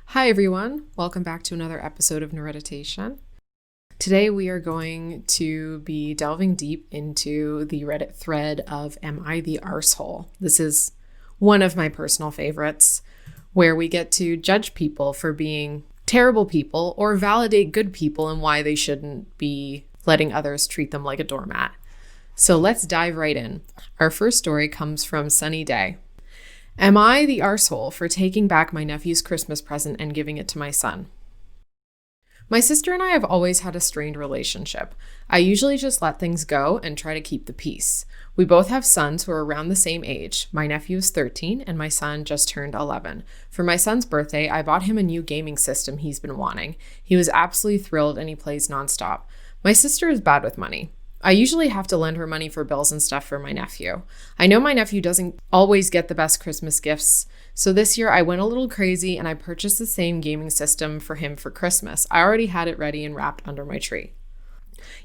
Hi everyone, welcome back to another episode of Nereditation. Today we are going to be delving deep into the Reddit thread of Am I the Arsehole? This is one of my personal favorites, where we get to judge people for being terrible people or validate good people and why they shouldn't be letting others treat them like a doormat. So let's dive right in. Our first story comes from Sunny Day. Am I the arsehole for taking back my nephew's Christmas present and giving it to my son? My sister and I have always had a strained relationship. I usually just let things go and try to keep the peace. We both have sons who are around the same age. My nephew is 13 and my son just turned 11. For my son's birthday, I bought him a new gaming system he's been wanting. He was absolutely thrilled and he plays nonstop. My sister is bad with money. I usually have to lend her money for bills and stuff for my nephew. I know my nephew doesn't always get the best Christmas gifts, so this year I went a little crazy and I purchased the same gaming system for him for Christmas. I already had it ready and wrapped under my tree.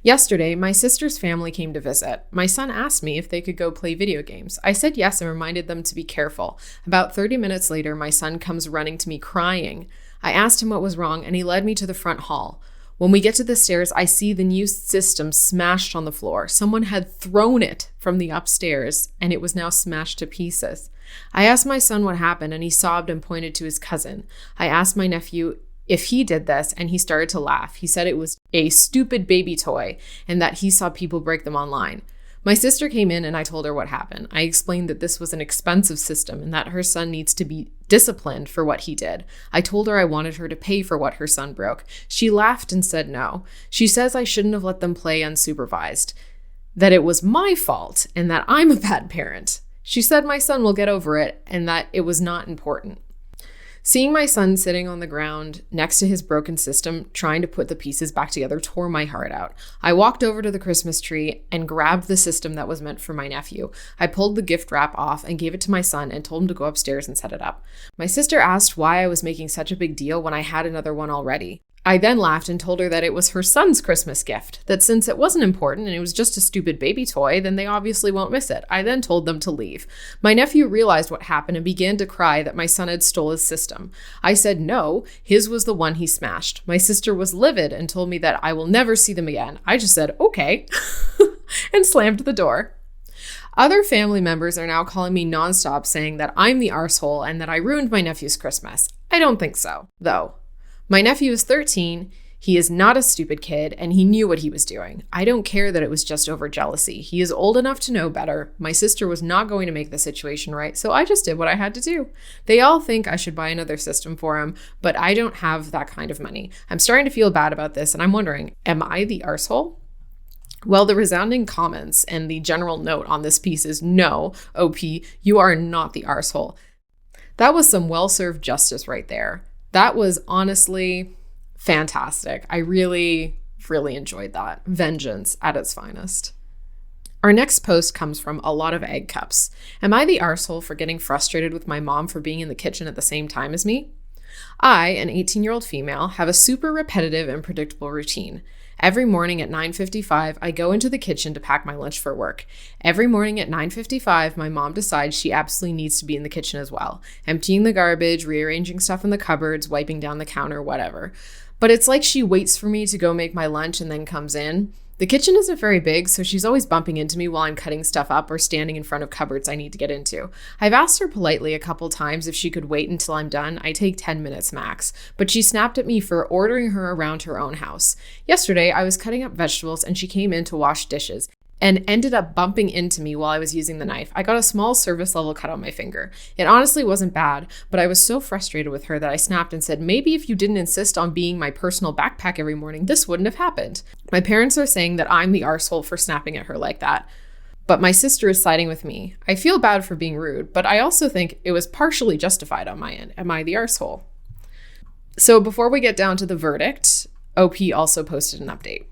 Yesterday, my sister's family came to visit. My son asked me if they could go play video games. I said yes and reminded them to be careful. About 30 minutes later, my son comes running to me crying. I asked him what was wrong and he led me to the front hall. When we get to the stairs, I see the new system smashed on the floor. Someone had thrown it from the upstairs, and it was now smashed to pieces. I asked my son what happened, and he sobbed and pointed to his cousin. I asked my nephew if he did this, and he started to laugh. He said it was a stupid baby toy, and that he saw people break them online. My sister came in and I told her what happened. I explained that this was an expensive system and that her son needs to be disciplined for what he did. I told her I wanted her to pay for what her son broke. She laughed and said no. She says I shouldn't have let them play unsupervised, that it was my fault and that I'm a bad parent. She said my son will get over it and that it was not important. Seeing my son sitting on the ground next to his broken system, trying to put the pieces back together, tore my heart out. I walked over to the Christmas tree and grabbed the system that was meant for my nephew. I pulled the gift wrap off and gave it to my son and told him to go upstairs and set it up. My sister asked why I was making such a big deal when I had another one already. I then laughed and told her that it was her son's Christmas gift, that since it wasn't important and it was just a stupid baby toy, then they obviously won't miss it. I then told them to leave. My nephew realized what happened and began to cry that my son had stole his system. I said no, his was the one he smashed. My sister was livid and told me that I will never see them again. I just said, okay, and slammed the door. Other family members are now calling me nonstop saying that I'm the arsehole and that I ruined my nephew's Christmas. I don't think so, though. My nephew is 13, he is not a stupid kid, and he knew what he was doing. I don't care that it was just over jealousy. He is old enough to know better. My sister was not going to make the situation right, so I just did what I had to do. They all think I should buy another system for him, but I don't have that kind of money. I'm starting to feel bad about this, and I'm wondering, am I the arsehole? Well, the resounding comments and the general note on this piece is no, OP, you are not the arsehole. That was some well-served justice right there. That was honestly fantastic. I really enjoyed that. Vengeance at its finest. Our next post comes from A Lot of Egg Cups. Am I the arsehole for getting frustrated with my mom for being in the kitchen at the same time as me? I, an 18-year-old female, have a super repetitive and predictable routine. Every morning at 9:55, I go into the kitchen to pack my lunch for work. Every morning at 9:55, my mom decides she absolutely needs to be in the kitchen as well, emptying the garbage, rearranging stuff in the cupboards, wiping down the counter, whatever. But it's like she waits for me to go make my lunch and then comes in. The kitchen isn't very big, so she's always bumping into me while I'm cutting stuff up or standing in front of cupboards I need to get into. I've asked her politely a couple times if she could wait until I'm done. I take 10 minutes max, but she snapped at me for ordering her around her own house. Yesterday, I was cutting up vegetables and she came in to wash dishes and ended up bumping into me while I was using the knife. I got a small service level cut on my finger. It honestly wasn't bad, but I was so frustrated with her that I snapped and said, maybe if you didn't insist on being my personal backpack every morning, this wouldn't have happened. My parents are saying that I'm the arsehole for snapping at her like that, but my sister is siding with me. I feel bad for being rude, but I also think it was partially justified on my end. Am I the arsehole? So before we get down to the verdict, OP also posted an update.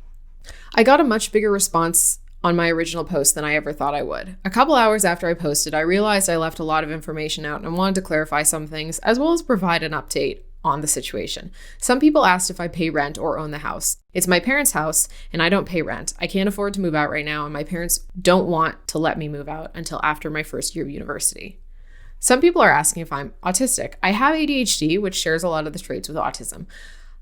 I got a much bigger response on my original post than I ever thought I would. A couple hours after I posted, I realized I left a lot of information out and wanted to clarify some things, as well as provide an update on the situation. Some people asked if I pay rent or own the house. It's my parents' house, and I don't pay rent. I can't afford to move out right now, and my parents don't want to let me move out until after my first year of university. Some people are asking if I'm autistic. I have ADHD, which shares a lot of the traits with autism.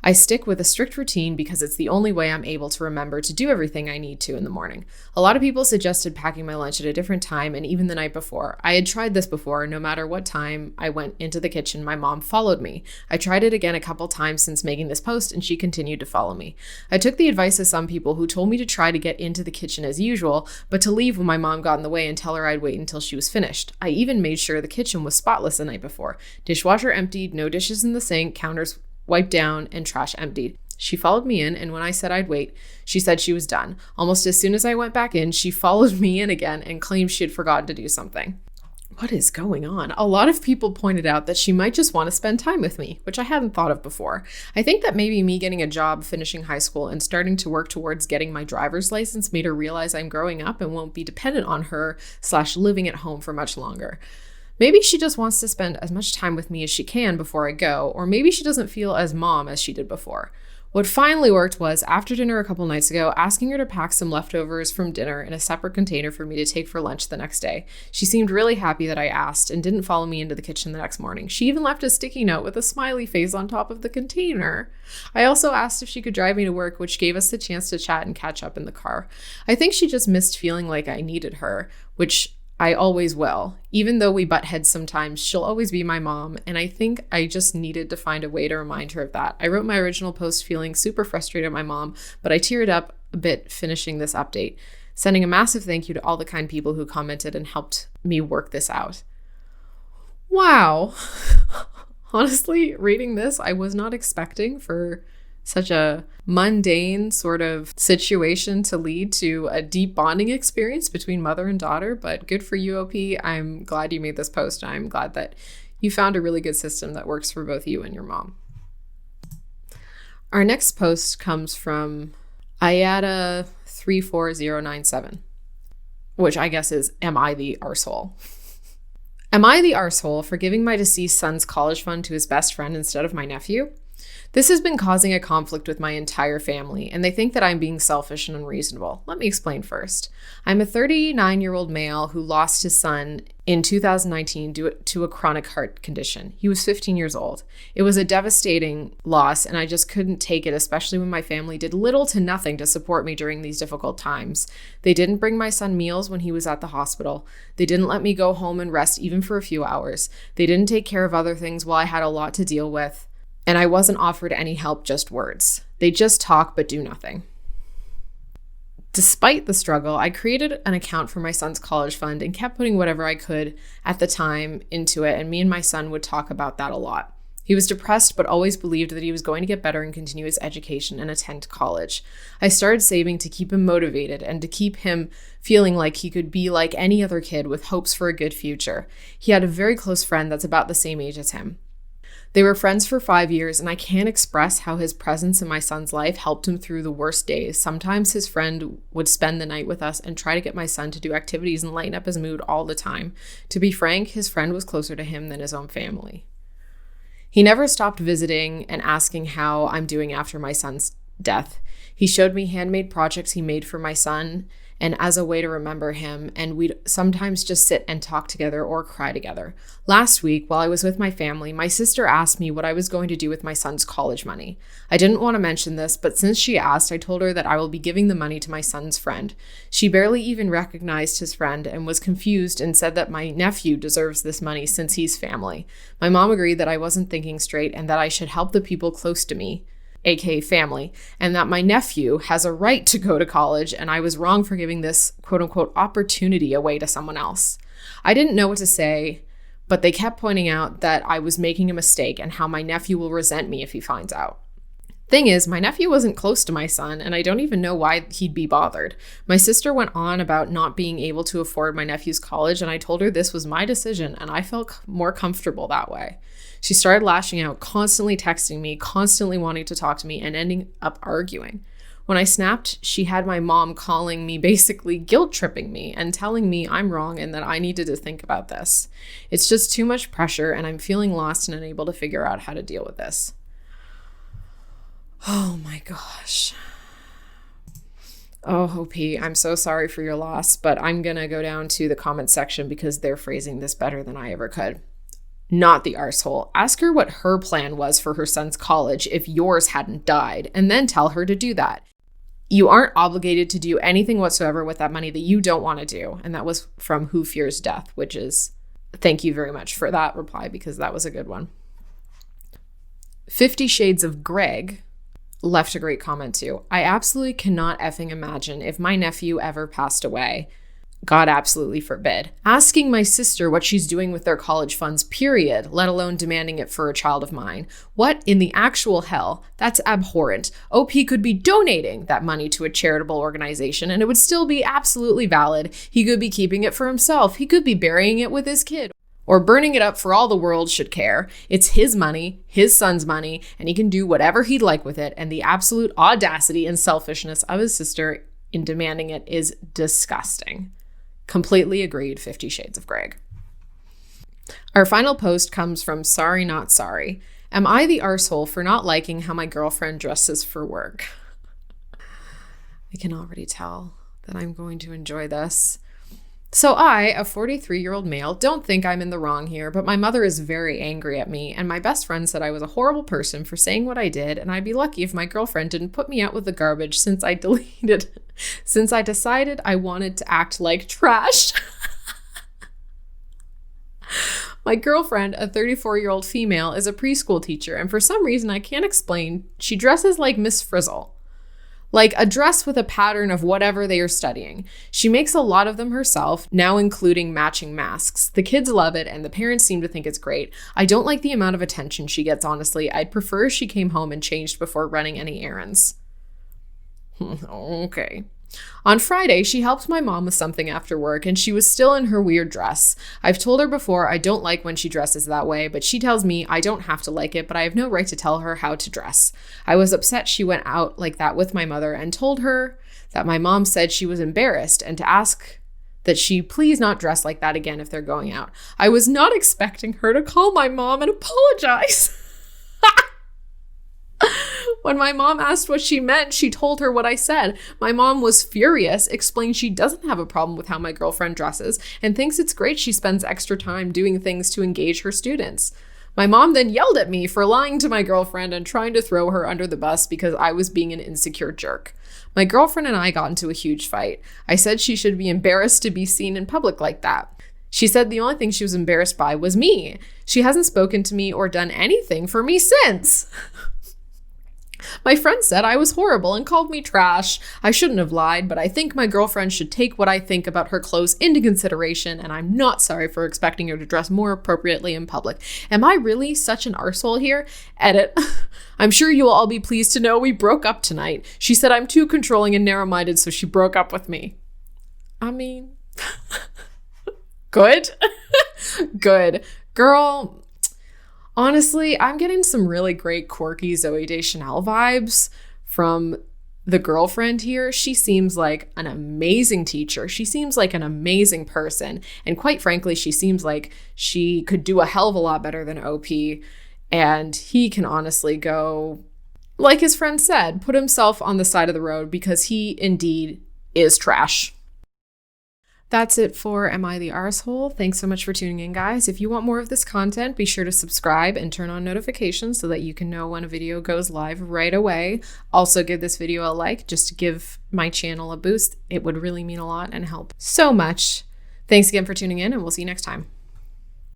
I stick with a strict routine because it's the only way I'm able to remember to do everything I need to in the morning. A lot of people suggested packing my lunch at a different time and even the night before. I had tried this before. No matter what time I went into the kitchen, my mom followed me. I tried it again a couple times since making this post, and she continued to follow me. I took the advice of some people who told me to try to get into the kitchen as usual, but to leave when my mom got in the way and tell her I'd wait until she was finished. I even made sure the kitchen was spotless the night before. Dishwasher emptied, no dishes in the sink, counters wiped down, and trash emptied. She followed me in, and when I said I'd wait, she said she was done. Almost as soon as I went back in, she followed me in again and claimed she had forgotten to do something. What is going on? A lot of people pointed out that she might just want to spend time with me, which I hadn't thought of before. I think that maybe me getting a job, finishing high school, and starting to work towards getting my driver's license made her realize I'm growing up and won't be dependent on her/living at home for much longer. Maybe she just wants to spend as much time with me as she can before I go, or maybe she doesn't feel as mom as she did before. What finally worked was, after dinner a couple nights ago, asking her to pack some leftovers from dinner in a separate container for me to take for lunch the next day. She seemed really happy that I asked and didn't follow me into the kitchen the next morning. She even left a sticky note with a smiley face on top of the container. I also asked if she could drive me to work, which gave us the chance to chat and catch up in the car. I think she just missed feeling like I needed her, which I always will. Even though we butt heads sometimes, she'll always be my mom, and I think I just needed to find a way to remind her of that. I wrote my original post feeling super frustrated at my mom, but I teared up a bit finishing this update, sending a massive thank you to all the kind people who commented and helped me work this out. Wow. Honestly, reading this, I was not expecting for such a mundane sort of situation to lead to a deep bonding experience between mother and daughter, but good for you, OP. I'm glad you made this post. I'm glad that you found a really good system that works for both you and your mom. Our next post comes from Ayada34097, which I guess is, am I the arsehole? Am I the arsehole for giving my deceased son's college fund to his best friend instead of my nephew? This has been causing a conflict with my entire family, and they think that I'm being selfish and unreasonable. Let me explain first. I'm a 39-year-old male who lost his son in 2019 due to a chronic heart condition. He was 15 years old. It was a devastating loss, and I just couldn't take it, especially when my family did little to nothing to support me during these difficult times. They didn't bring my son meals when he was at the hospital. They didn't let me go home and rest even for a few hours. They didn't take care of other things while I had a lot to deal with. And I wasn't offered any help, just words. They just talk but do nothing. Despite the struggle, I created an account for my son's college fund and kept putting whatever I could at the time into it, and me and my son would talk about that a lot. He was depressed but always believed that he was going to get better and continue his education and attend college. I started saving to keep him motivated and to keep him feeling like he could be like any other kid with hopes for a good future. He had a very close friend that's about the same age as him. They were friends for 5 years, and I can't express how his presence in my son's life helped him through the worst days. Sometimes his friend would spend the night with us and try to get my son to do activities and lighten up his mood all the time. To be frank, his friend was closer to him than his own family. He never stopped visiting and asking how I'm doing after my son's death. He showed me handmade projects he made for my son and as a way to remember him, and we'd sometimes just sit and talk together or cry together. Last week, while I was with my family, my sister asked me what I was going to do with my son's college money. I didn't want to mention this, but since she asked, I told her that I will be giving the money to my son's friend. She barely even recognized his friend and was confused and said that my nephew deserves this money since he's family. My mom agreed that I wasn't thinking straight and that I should help the people close to me, aka family, and that my nephew has a right to go to college, and I was wrong for giving this quote-unquote opportunity away to someone else. I didn't know what to say, but they kept pointing out that I was making a mistake and how my nephew will resent me if he finds out. Thing is, my nephew wasn't close to my son, and I don't even know why he'd be bothered. My sister went on about not being able to afford my nephew's college, and I told her this was my decision, and I felt more comfortable that way. She started lashing out, constantly texting me, constantly wanting to talk to me, and ending up arguing. When I snapped, she had my mom calling me, basically guilt-tripping me and telling me I'm wrong and that I needed to think about this. It's just too much pressure, and I'm feeling lost and unable to figure out how to deal with this. Oh my gosh. Oh, OP, I'm so sorry for your loss, but I'm going to go down to the comment section because they're phrasing this better than I ever could. Not the arsehole. Ask her what her plan was for her son's college if yours hadn't died, and then tell her to do that. You aren't obligated to do anything whatsoever with that money that you don't want to do. And that was from Who Fears Death, which is, thank you very much for that reply because that was a good one. 50 Shades of Greg left a great comment too. I absolutely cannot effing imagine if my nephew ever passed away. God absolutely forbid. Asking my sister what she's doing with their college funds, period, let alone demanding it for a child of mine. What in the actual hell? That's abhorrent. OP could be donating that money to a charitable organization and it would still be absolutely valid. He could be keeping it for himself. He could be burying it with his kid or burning it up for all the world should care. It's his money, his son's money, and he can do whatever he'd like with it. And the absolute audacity and selfishness of his sister in demanding it is disgusting. Completely agreed, 50 Shades of Greg. Our final post comes from Sorry Not Sorry. Am I the arsehole for not liking how my girlfriend dresses for work? I can already tell that I'm going to enjoy this. So I, a 43-year-old male, don't think I'm in the wrong here, but my mother is very angry at me, and my best friend said I was a horrible person for saying what I did, and I'd be lucky if my girlfriend didn't put me out with the garbage since I decided I wanted to act like trash. My girlfriend, a 34-year-old female, is a preschool teacher, and for some reason I can't explain, she dresses like Miss Frizzle. Like a dress with a pattern of whatever they are studying. She makes a lot of them herself, now including matching masks. The kids love it and the parents seem to think it's great. I don't like the amount of attention she gets, honestly. I'd prefer if she came home and changed before running any errands. Okay. On Friday, she helped my mom with something after work and she was still in her weird dress. I've told her before I don't like when she dresses that way, but she tells me I don't have to like it, but I have no right to tell her how to dress. I was upset she went out like that with my mother and told her that my mom said she was embarrassed and to ask that she please not dress like that again if they're going out. I was not expecting her to call my mom and apologize. When my mom asked what she meant, she told her what I said. My mom was furious, explained she doesn't have a problem with how my girlfriend dresses and thinks it's great she spends extra time doing things to engage her students. My mom then yelled at me for lying to my girlfriend and trying to throw her under the bus because I was being an insecure jerk. My girlfriend and I got into a huge fight. I said she should be embarrassed to be seen in public like that. She said the only thing she was embarrassed by was me. She hasn't spoken to me or done anything for me since. My friend said I was horrible and called me trash. I shouldn't have lied, but I think my girlfriend should take what I think about her clothes into consideration, and I'm not sorry for expecting her to dress more appropriately in public. Am I really such an arsehole here? Edit. I'm sure you'll all be pleased to know we broke up tonight. She said I'm too controlling and narrow-minded, so she broke up with me. I mean, good. Good. Girl, honestly, I'm getting some really great quirky Zooey Deschanel vibes from the girlfriend here. She seems like an amazing teacher. She seems like an amazing person. And quite frankly, she seems like she could do a hell of a lot better than OP. And he can honestly go, like his friend said, put himself on the side of the road because he indeed is trash. That's it for Am I the Arsehole? Thanks so much for tuning in, guys. If you want more of this content, be sure to subscribe and turn on notifications so that you can know when a video goes live right away. Also, give this video a like just to give my channel a boost. It would really mean a lot and help so much. Thanks again for tuning in, and we'll see you next time.